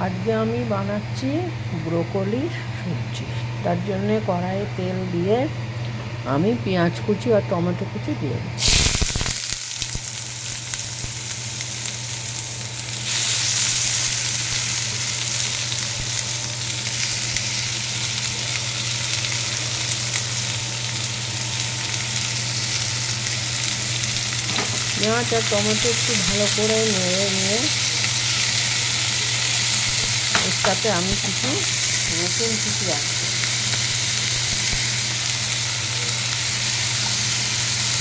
আজকে আমি বানাচ্ছি ব্রোকলির সবজি। তার জন্যে কড়াইয়ে তেল দিয়ে আমি পেঁয়াজ কুচি আর টমেটো কুচি দিয়ে দিচ্ছি। পেঁয়াজ আর টমেটো একটু ভালো করে নেড়ে নিয়ে এর সাথে আমি কিছু রসুন কুচি রাখছি।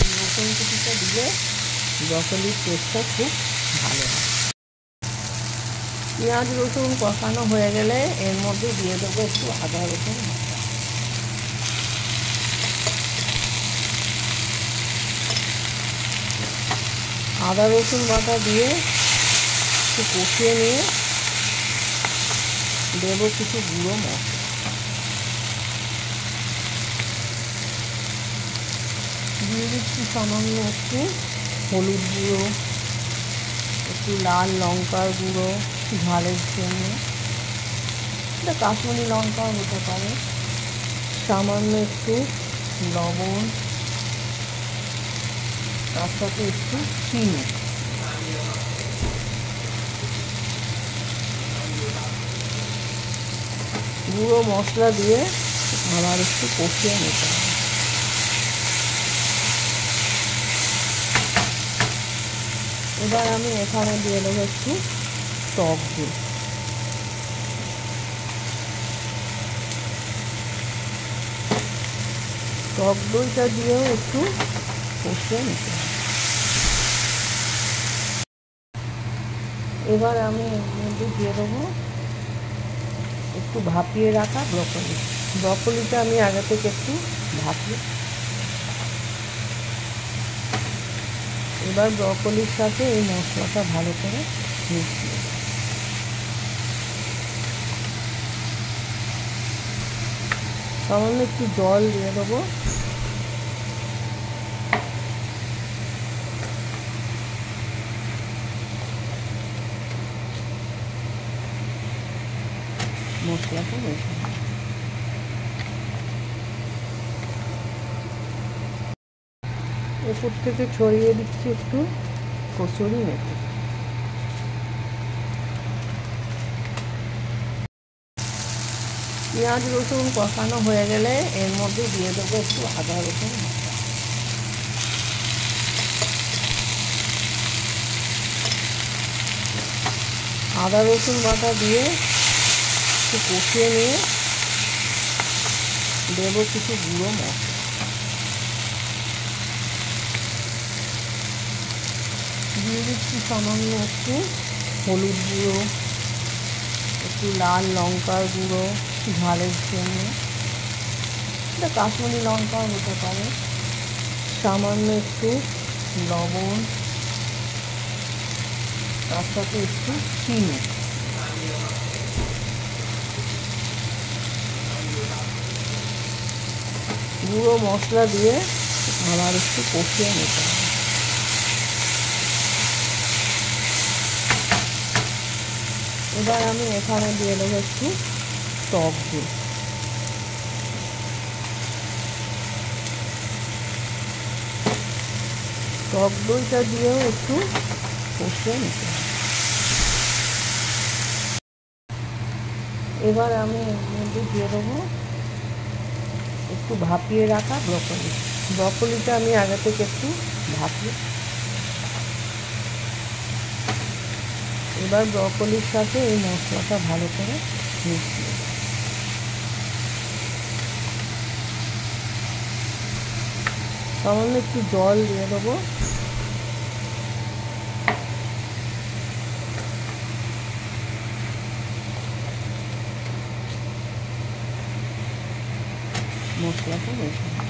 এই রসুন কুচিটা দিলে ব্রকলির টেস্টটা খুব ভালো হয়। পেঁয়াজ রসুন কষানো হয়ে গেলে এর মধ্যে দিয়ে দেবো একটু আদা রসুন বাটা। আদা রসুন বাটা দিয়ে একটু কষিয়ে নিয়ে দেবো কিছু গুঁড়ো মশলা। দিয়ে দিচ্ছি সামান্য একটু হলুদ গুঁড়ো, একটু লাল লঙ্কার গুঁড়ো ঝালের জন্য, এটা কাশ্মীরি লঙ্কাও হতে পারে, সামান্য একটু লবণ, তার সাথে একটু চিনি। গুঁড়ো মশলা দিয়ে আবার একটু কষিয়ে নিতে হবে। এবার আমি এখানে দিয়ে দেবো একটু টক দই। টক দইটা দিয়েও একটু কষিয়ে নিতে হবে। এবার আমি এর মধ্যে দিয়ে দেবো একটু ভাপিয়ে রাখা ব্রকলি। ব্রকলিটা আমি আগে থেকে একটু ভাপিয়ে, এবার ব্রকলির সাথে এই মশলাটা ভালো করে মিশিয়ে সামান্য একটু জল দিয়ে দেবো। মশলাটা মেশানো, উপর থেকে ছড়িয়ে দিচ্ছি একটু কসুরি মেথি। পেঁয়াজ রসুন কষানো হয়ে গেলে এর মধ্যে দিয়ে দেবো একটু আদা রসুন বাটা। আদা রসুন বাটা দিয়ে একটু কষিয়ে নিয়ে দেবো কিছু গুঁড়ো মশলা। দিয়ে দিচ্ছি সামান্য একটু হলুদ গুঁড়ো, একটু লাল লঙ্কার গুঁড়ো ঝালের জন্য, এটা কাশ্মীরি লঙ্কাও হতে পারে, সামান্য একটু লবণ, তার সাথে একটু চিনি। গুঁড়ো মশলা দিয়ে আবার একটু কষিয়ে নিতে হবে। এবার আমি এখানে দিয়ে দেবো একটু টক দই। টক দইটা দিয়েও একটু কষিয়ে নিতে হবে। এবার আমি এর মধ্যে দিয়ে দেবো একটু ভাপিয়ে রাখা ব্রকলি। ব্রকলিটা আমি আগে থেকে একটু ভাপিয়ে, এবার ব্রকলির সাথে এই মশলাটা ভালো করে মিশিয়ে সামান্য একটু জল দিয়ে দেবো। মশলাটা মেশানো,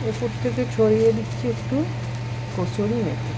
উপর থেকে ছড়িয়ে দিচ্ছি একটু কসুরি মেথি।